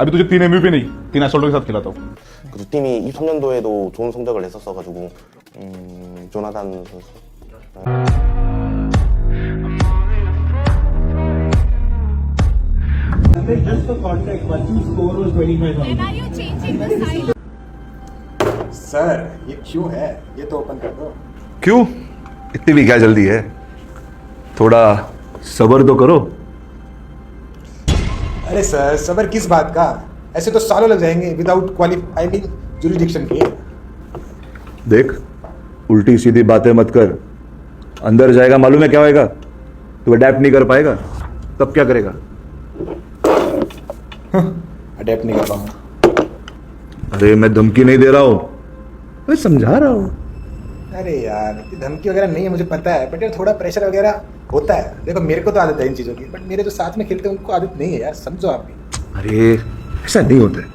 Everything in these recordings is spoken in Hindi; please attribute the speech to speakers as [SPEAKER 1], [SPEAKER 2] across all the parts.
[SPEAKER 1] अभी तुझे 3 MVP नहीं 3 एसोल्टो के साथ खिलाता हूँ।
[SPEAKER 2] 그리고 팀이 23년도에도 좋은 성적을 냈었어가지고 조나단 선수.
[SPEAKER 3] Just for context, Bachchu's score was 25,000.
[SPEAKER 4] When are you changing the side?
[SPEAKER 5] Sir ये क्यों है, ये तो ओपन कर दो।
[SPEAKER 6] क्यों इतनी भी क्या जल्दी है, थोड़ा सब्र तो करो।
[SPEAKER 5] अरे सर सबर किस बात का, ऐसे तो सालों लग जाएंगे विदाउट क्वालिफाई मीन जुरिडिक्शन के।
[SPEAKER 6] देख उल्टी सीधी बातें मत कर, अंदर जाएगा मालूम है क्या होएगा, तू अडेप्ट नहीं कर पाएगा तब क्या करेगा।
[SPEAKER 5] अडेप्ट नहीं कर पाऊंगा।
[SPEAKER 6] अरे मैं धमकी नहीं दे रहा हूं, मैं समझा रहा हूं।
[SPEAKER 5] अरे यार ये धमकी वगैरह नहीं है, मुझे पता है, बट यार थोड़ा प्रेशर वगैरह होता है। देखो मेरे को तो आदत है इन चीज़ों की, बट मेरे जो साथ में खेलते हैं उनको आदत नहीं है यार, समझो आप भी।
[SPEAKER 6] अरे ऐसा नहीं होता है,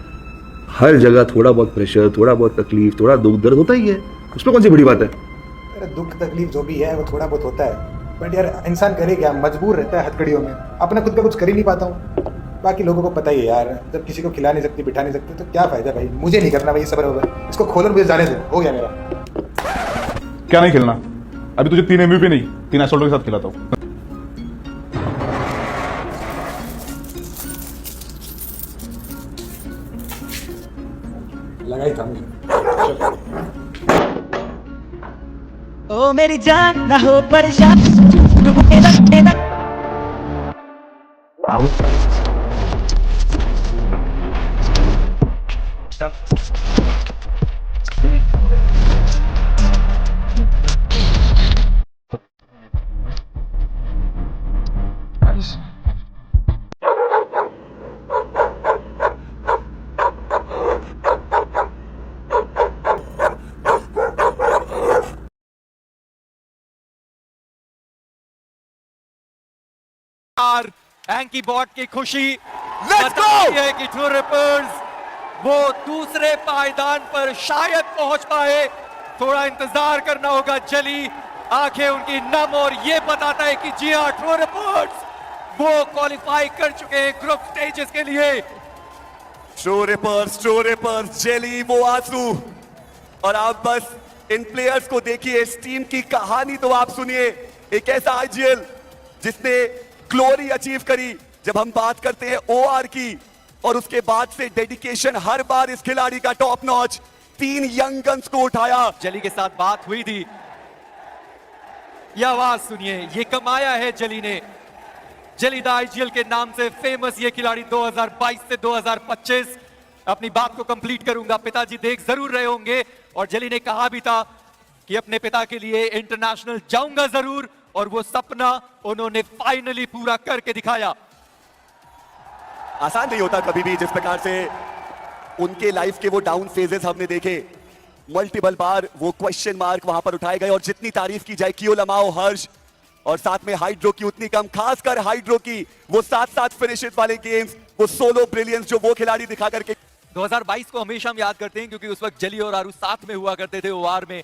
[SPEAKER 6] हर जगह थोड़ा बहुत प्रेशर, थोड़ा बहुत तकलीफ, थोड़ा दुख दर्द होता ही है, उसमें कौन सी बड़ी बात है।
[SPEAKER 5] अरे दुख तकलीफ जो भी है वो थोड़ा बहुत होता है, बट यार इंसान करे क्या, मजबूर रहता है हथकड़ियों में, अपना खुद का कुछ कर ही नहीं पाता हूँ। बाकी लोगों को पता ही है यार, जब किसी को खिला नहीं सकती बिठा नहीं सकती तो क्या फायदा भाई। मुझे नहीं करना भाई सबर वबर, इसको खोलो मुझे जाने दो, हो गया मेरा।
[SPEAKER 1] क्या नहीं खेलना, अभी तुझे 3 MVP नहीं 3 एसोल्टो के साथ खिलाता हूँ।
[SPEAKER 5] लगा ही था मुझे।
[SPEAKER 7] ओ मेरी जान ना हो परेशान, डूबे ना
[SPEAKER 8] एंकी बॉट की खुशी है कि ट्रू रिपर्स वो दूसरे पायदान पर शायद पहुंच पाए। थोड़ा इंतजार करना होगा। जली आंखें उनकी नम और ये बताता है कि जी हाँ ट्रू रिपर्स वो क्वालिफाई कर चुके हैं ग्रुप स्टेजेस के लिए।
[SPEAKER 9] ट्रू रिपर्स जेली वो आंसू, और आप बस इन प्लेयर्स को देखिए, इस टीम की कहानी तो आप सुनिए। एक ऐसा आईजीएल जिसने ग्लोरी अचीव करी। जब हम बात करते हैं ओआर की, और उसके बाद से डेडिकेशन हर बार इस खिलाड़ी का टॉप नॉच। 3 यंग गन्स को उठाया।
[SPEAKER 8] जली के साथ बात हुई थी, ये आवाज सुनिए, ये कमाया है जली ने। जली द आईजीएल के नाम से फेमस ये खिलाड़ी 2022 से 2025। अपनी बात को कंप्लीट करूंगा। पिताजी देख जरूर रहे होंगे, और जली ने कहा भी था कि अपने पिता के लिए इंटरनेशनल जाऊंगा जरूर, और वो सपना उन्होंने फाइनली पूरा करके दिखाया।
[SPEAKER 9] आसान नहीं होता कभी भी, जिस प्रकार से उनके लाइफ के वो डाउन फेजेस हमने देखे। मल्टीपल बार वो क्वेश्चन मार्क वहां पर उठाए गए, और जितनी तारीफ की जाए कियो लमाओ, हर्ष और साथ में हाइड्रो की उतनी कम। खासकर हाइड्रो की वो 7-7 फिनिशेस वाले गेम्स, वो सोलो ब्रिलियंस जो वो खिलाड़ी दिखा करके।
[SPEAKER 8] 2022 को हमेशा हम याद करते हैं क्योंकि उस वक्त जली और आरू साथ में हुआ करते थे ओआर में,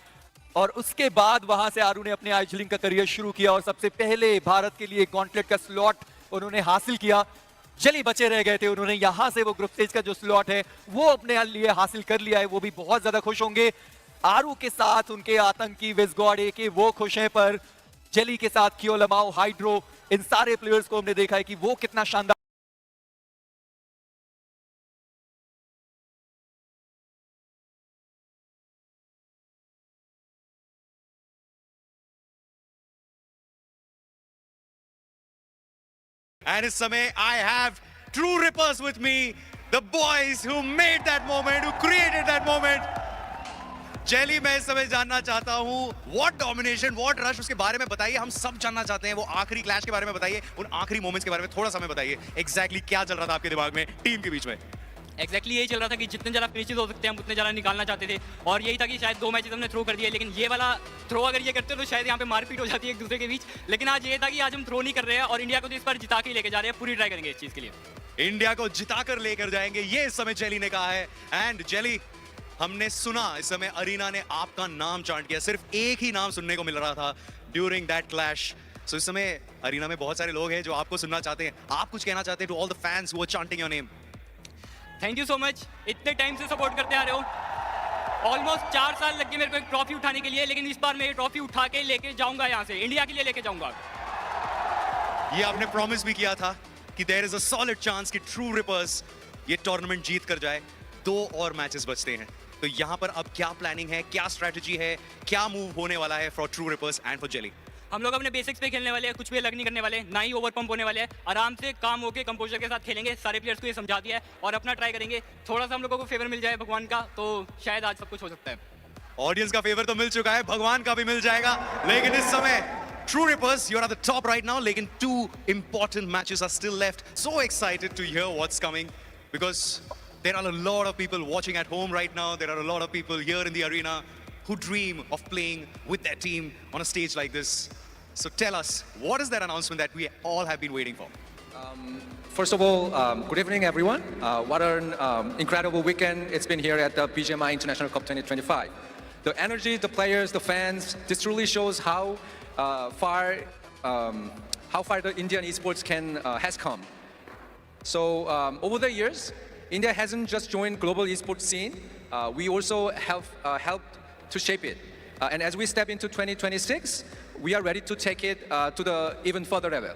[SPEAKER 8] और उसके बाद वहां से आरू ने अपने आईजीलिंग का करियर शुरू किया, और सबसे पहले भारत के लिए गॉन्टलेट का स्लॉट उन्होंने हासिल किया। जली बचे रह गए थे, उन्होंने यहां से वो ग्रुप स्टेज का जो स्लॉट है वो अपने लिए हासिल कर लिया है। वो भी बहुत ज्यादा खुश होंगे। आरू के साथ उनके आतंकी विजगॉड के वो खुश हैं, पर जली के साथ कियो लमाओ, हाइड्रो, इन सारे प्लेयर्स को हमने देखा है कि वो कितना शानदार।
[SPEAKER 10] And इस समय I have true rippers with me, the boys who made that moment, who created that moment. Jelly, मैं इस समय जानना चाहता हूँ what domination, what rush, उसके बारे में बताइए। हम सब जानना चाहते हैं वो आखिरी क्लैश के बारे में बताइए, उन आखिरी मोमेंट्स के बारे में थोड़ा सा हमें बताइए। एग्जैक्टली क्या चल रहा था आपके दिमाग में टीम के बीच में?
[SPEAKER 11] एक्जैक्टली यही चल रहा था कि जितने ज़्यादा फिनिशेस हो सकते हैं हम उतने ज़्यादा निकालना चाहते थे, और यही था कि शायद 2 मैचेस हमने थ्रो कर दिए, लेकिन ये वाला थ्रो अगर ये करते तो शायद यहाँ पे मारपीट हो जाती है एक दूसरे के बीच। लेकिन आज ये था कि आज हम थ्रो नहीं कर रहे हैं, और इंडिया को तो इस बार जिता के लेके जा रहे हैं, पूरी ट्राई करेंगे इस चीज़ के लिए।
[SPEAKER 10] इंडिया को जिता कर लेकर जाएंगे, ये इस समय जेली ने कहा है। एंड जेली, हमने सुना इस समय अरीना ने आपका नाम चांट किया, सिर्फ एक ही नाम सुनने को मिल रहा था ड्यूरिंग दैट क्लैश। सो इस समय अरीना में बहुत सारे लोग हैं जो आपको सुनना चाहते हैं। आप कुछ कहना चाहते हैं to all the fans who are chanting your name?
[SPEAKER 11] Thank you so much, इतने टाइम से सपोर्ट करते आ रहे हो। ऑलमोस्ट 4 साल लग गए मेरे को एक ट्रॉफी उठाने के लिए, लेकिन इस बार मैं ये ट्रॉफी उठा के लेके जाऊंगा यहाँ से, इंडिया के लिए लेके जाऊंगा।
[SPEAKER 10] ये आपने प्रॉमिस भी किया था कि there is a solid chance कि ट्रू रिपर्स ये टूर्नामेंट जीत कर जाए। 2 और मैचेस बचते हैं, तो यहाँ पर अब क्या प्लानिंग है, क्या स्ट्रेटजी है, क्या मूव होने वाला है for true reapers and for jelly?
[SPEAKER 11] हम लोग अपने बेसिक्स पे खेलने वाले हैं, कुछ भी अलग नहीं करने वाले, ना ही ओवर पंप होने वाले हैं। आराम से काम होके कंपोजर के साथ खेलेंगे, सारे प्लेयर्स को ये समझा दिया है और अपना ट्राई करेंगे। थोड़ा सा हम लोगों को फेवर मिल जाए भगवान का, तो शायद आज सब कुछ हो सकता है।
[SPEAKER 10] ऑडियंस का फेवर तो मिल चुका है, भगवान का भी मिल जाएगा, लेकिन इस समय True Rippers you are at the top right now, लेकिन 2 important matches are still left. So excited to hear what's coming because there are a lot of people watching at home right now. There are a lot of people here in the arena who dream of playing with their team on a stage like this. So tell us, what is that announcement that we all have been waiting for?
[SPEAKER 4] First of all, good evening, everyone. What an incredible weekend it's been here at the BGMI International Cup 2025. The energy, the players, the fans, this truly shows how far the Indian esports has come. So over the years, India hasn't just joined global esports scene. We also have helped to shape it. And as we step into 2026, we are ready to take it to the even further level.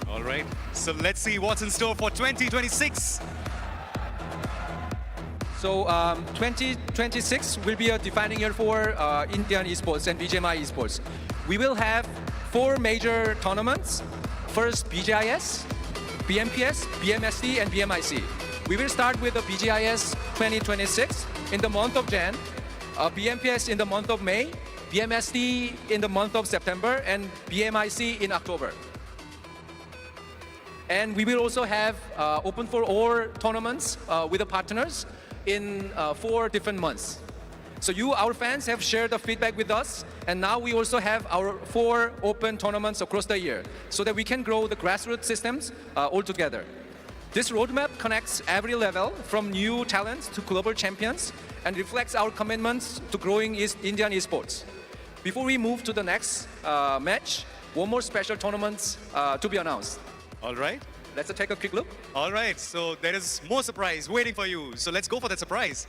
[SPEAKER 10] All right, so let's see what's in store for 2026.
[SPEAKER 4] So 2026 will be a defining year for Indian esports and BGMI esports. We will have 4 major tournaments. First, BGIS, BMPS, BMSD, and BMIC. We will start with the BGIS 2026 in the month of Jan, BMPS in the month of May, BMSD in the month of September, and BMIC in October. And we will also have open for all tournaments with the partners in 4 different months. So you, our fans, have shared the feedback with us, and now we also have our 4 open tournaments across the year so that we can grow the grassroots systems all together. This roadmap connects every level from new talents to global champions and reflects our commitments to growing Indian esports. Before we move to the next match, one more special tournaments to be announced.
[SPEAKER 10] All right.
[SPEAKER 4] Let's take a quick look.
[SPEAKER 10] All right, so there is more surprise waiting for you. So let's go for that surprise.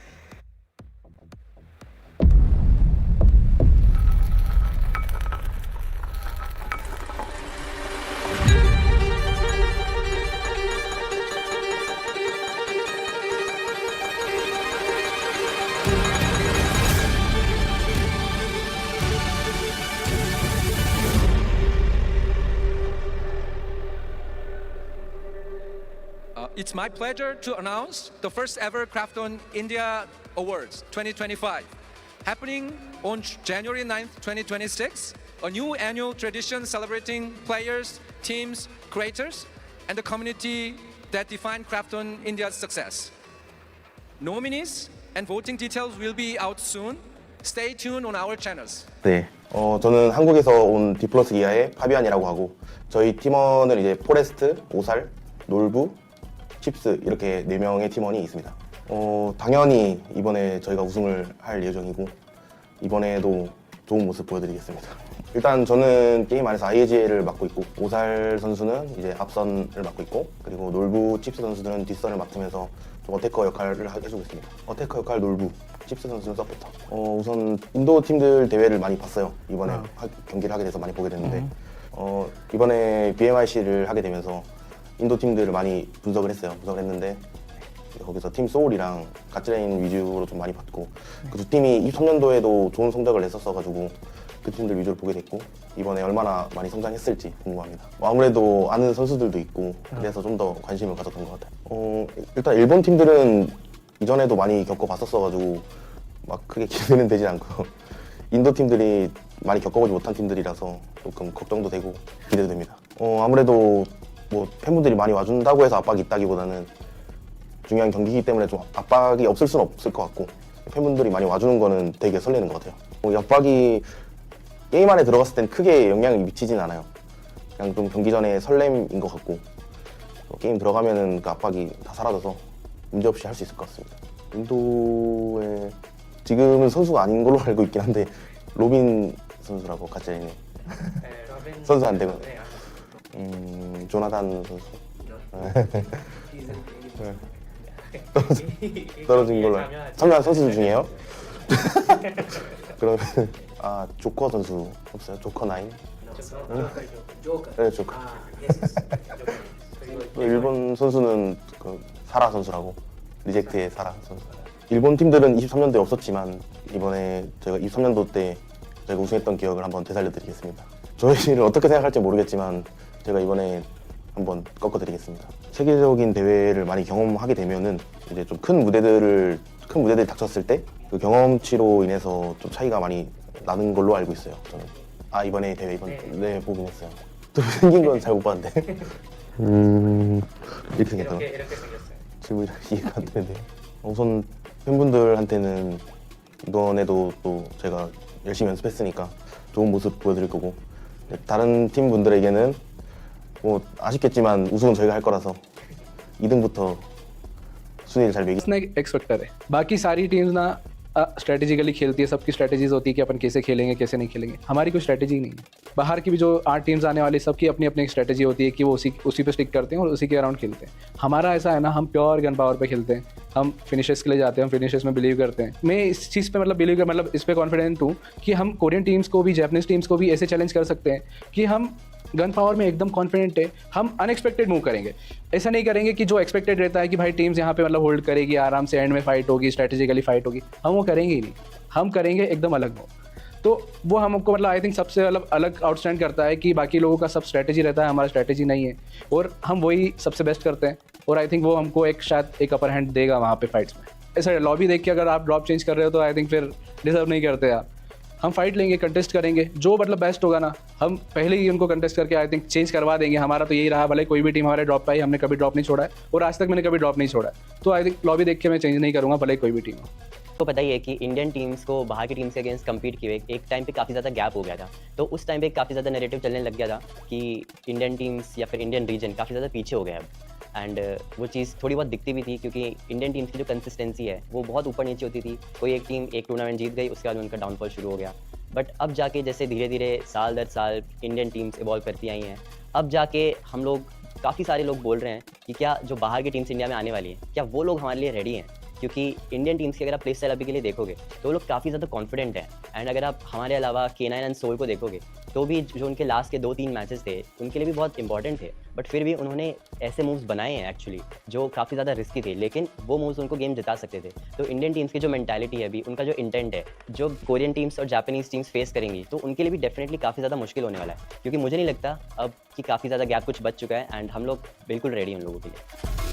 [SPEAKER 4] It's my pleasure to announce the first ever Krafton India Awards 2025, happening on January 9th, 2026, a new annual tradition celebrating players, teams, creators, and the community that define Krafton India's success. Nominees and voting details will be out soon. Stay tuned on our channels.
[SPEAKER 2] 네, 저는 한국에서 온 디플러스 기아의 파비안이라고 하고 저희 팀원은 이제 포레스트, 오살, 놀부, 칩스 이렇게 4명의 팀원이 있습니다. 당연히 이번에 저희가 우승을 할 예정이고 이번에도 좋은 모습 보여드리겠습니다. 일단 저는 게임 안에서 IAGL을 맡고 있고 오살 선수는 이제 앞선을 맡고 있고 그리고 놀부, 칩스 선수들은 뒷선을 맡으면서 좀 어태커 역할을 해주고 있습니다. 어태커 역할 놀부, 칩스 선수는 서포터. 우선 인도 팀들 대회를 많이 봤어요. 이번에 경기를 하게 돼서 많이 보게 됐는데 이번에 BMIC를 하게 되면서 인도 팀들을 많이 분석을 했는데 거기서 팀 소울이랑 가츠레인 위주로 좀 많이 봤고 그 2 팀이 23년도에도 좋은 성적을 냈었어가지고 그 팀들 위주로 보게 됐고 이번에 얼마나 많이 성장했을지 궁금합니다. 아무래도 아는 선수들도 있고 그래서 좀 더 관심을 가졌던 것 같아요. 일단 일본 팀들은 이전에도 많이 겪어봤었어가지고 막 크게 기대는 되지 않고요. 인도 팀들이 많이 겪어보지 못한 팀들이라서 조금 걱정도 되고 기대도 됩니다. 아무래도 뭐 팬분들이 많이 와준다고 해서 압박이 있다기보다는 중요한 경기이기 때문에 좀 압박이 없을 수는 없을 것 같고 팬분들이 많이 와주는 거는 되게 설레는 것 같아요. 압박이 게임 안에 들어갔을 땐 크게 영향이 미치진 않아요. 그냥 좀 경기 전에 설렘인 것 같고 게임 들어가면은 그 압박이 다 사라져서 문제없이 할 수 있을 것 같습니다. 인도에 지금은 선수가 아닌 걸로 알고 있긴 한데 로빈 선수라고 가츠레인에 선수 안 되면 조나단 선수 떨어진 걸로 참여한 선수 중이에요? 그러면 조커 선수 없어요? 조커 9? 네, 조커. 또 일본 선수는 그 사라 선수라고, 리젝트의 사라 선수. 일본 팀들은 23년도에 없었지만 이번에 저희가 23년도 때 저희가 우승했던 기억을 한번 되살려드리겠습니다. 저희를 어떻게 생각할지 모르겠지만 제가 이번에 한번 꺾어드리겠습니다. 세계적인 대회를 많이 경험하게 되면은 이제 좀 큰 무대들이 닥쳤을 때 그 경험치로 인해서 좀 차이가 많이 나는 걸로 알고 있어요. 저는 이번에 대회 네 보긴 했어요. 또 생긴 건 잘 못 봤는데 이렇게 생겼더라고요.
[SPEAKER 11] 이렇게 생겼어요.
[SPEAKER 2] 질문이 이해가 안 되는데 우선 팬분들한테는 이번에도 또 제가 열심히 연습했으니까 좋은 모습 보여드릴 거고, 다른 팀 분들에게는 뭐 아쉽겠지만 우승은 저희가 할 거라서 2등부터 순위를 잘 매기.
[SPEAKER 12] एक्सपेक्टर है बाकी सारी टीम्स ना स्ट्रेटेजिकली खेलती है, सबकी स्ट्रेटेजीज होती है कि अपन कैसे खेलेंगे कैसे नहीं खेलेंगे। हमारी कोई स्ट्रेटेजी नहीं है। बाहर की भी जो 8 टीम्स आने वाली सबकी अपनी अपनी स्ट्रेटेजी होती है कि वो उसी पे स्टिक करते हैं और उसी के अराउंड खेलते हैं। हमारा ऐसा है ना, हम प्योर गन पावर पे खेलते हैं, हम फिनिशेस के लिए जाते हैं, हम फिनिशेस में बिलीव करते हैं। मैं इस चीज़ पे मतलब इस पे कॉन्फिडेंट हूँ कि हम कोरियन टीम्स को भी जैपनीज टीम्स को भी ऐसे चैलेंज कर सकते हैं कि हम गन पावर में एकदम कॉन्फिडेंट है, हम अनएक्सपेक्टेड मूव करेंगे। ऐसा नहीं करेंगे कि जो एक्सपेक्टेड रहता है कि भाई टीम्स यहाँ पे मतलब होल्ड करेगी, आराम से एंड में फाइट होगी, स्ट्रेटेजिकली फाइट होगी, हम वो करेंगे ही नहीं। हम करेंगे एकदम अलग मूव। तो वो हमको मतलब आई थिंक सबसे अलग आउटस्टैंड करता है कि बाकी लोगों का सब स्ट्रेटेजी रहता है, हमारा स्ट्रेटेजी नहीं है और हम वही सबसे बेस्ट करते हैं। और आई थिंक वो हमको शायद एक अपर हैंड देगा वहाँ पे फाइट्स में। ऐसा लॉबी देख के अगर आप ड्रॉप चेंज कर रहे हो तो आई थिंक फिर डिजर्व नहीं करते आप। हम फाइट लेंगे, कंटेस्ट करेंगे, जो मतलब बेस्ट होगा ना हम पहले ही उनको कंटेस्ट करके आई थिंक चेंज करवा देंगे। हमारा तो यही रहा, भले कोई भी टीम हमारे ड्रॉप पे आई, हमने कभी ड्रॉप नहीं छोड़ा है और आज तक मैंने कभी ड्रॉप नहीं छोड़ा है। तो आई थिंक लॉबी देख के मैं चेंज नहीं करूँगा, भले कोई भी टीम हो।
[SPEAKER 13] तो पता ही है कि इंडियन टीम्स को बाहर की टीम्स के अगेंस्ट कम्पीट किए एक टाइम पे काफ़ी ज़्यादा गैप हो गया था। तो उस टाइम पे काफ़ी ज़्यादा नैरेटिव चलने लग गया था कि इंडियन टीम्स या फिर इंडियन रीजन काफ़ी ज़्यादा पीछे हो गया है। एंड वो चीज़ थोड़ी बहुत दिखती भी थी क्योंकि इंडियन टीम्स की जो कंसिस्टेंसी है वो बहुत ऊपर नीचे होती थी। कोई एक टीम एक टूर्नामेंट जीत गई, उसके बाद उनका डाउनफॉल शुरू हो गया। बट अब जाके जैसे धीरे धीरे साल दर साल इंडियन टीम्स इवॉल्व करती आई हैं, अब जाके हम लोग काफ़ी सारे लोग बोल रहे हैं कि क्या जो बाहर की टीम्स इंडिया में आने वाली हैं क्या वो लोग हमारे लिए रेडी हैं। क्योंकि इंडियन टीम्स की अगर आप प्ले स्टाइल अभी के लिए देखोगे तो वो लोग काफ़ी ज़्यादा कॉन्फिडेंट हैं। एंड अगर आप हमारे अलावा K9 एंड सोल को देखोगे तो भी जो उनके लास्ट के 2-3 मैचेस थे उनके लिए भी बहुत इंपॉर्टेंट थे, बट फिर भी उन्होंने ऐसे मूव्स बनाए हैं एक्चुअली जो काफ़ी ज़्यादा रिस्की थे, लेकिन वो मूव्स उनको गेम जिता सकते थे। तो इंडियन टीम्स की जो मेंटालिटी है अभी, उनका जो इंटेंट है, जो कोरियन टीम्स और जापानीज़ टीम्स फेस करेंगी तो उनके लिए भी डेफिनेटली काफ़ी ज़्यादा मुश्किल होने वाला है। क्योंकि मुझे नहीं लगता अब कि काफ़ी ज़्यादा गैप कुछ बच चुका है एंड हम लोग बिल्कुल रेडी हैं उन लोगों के लिए।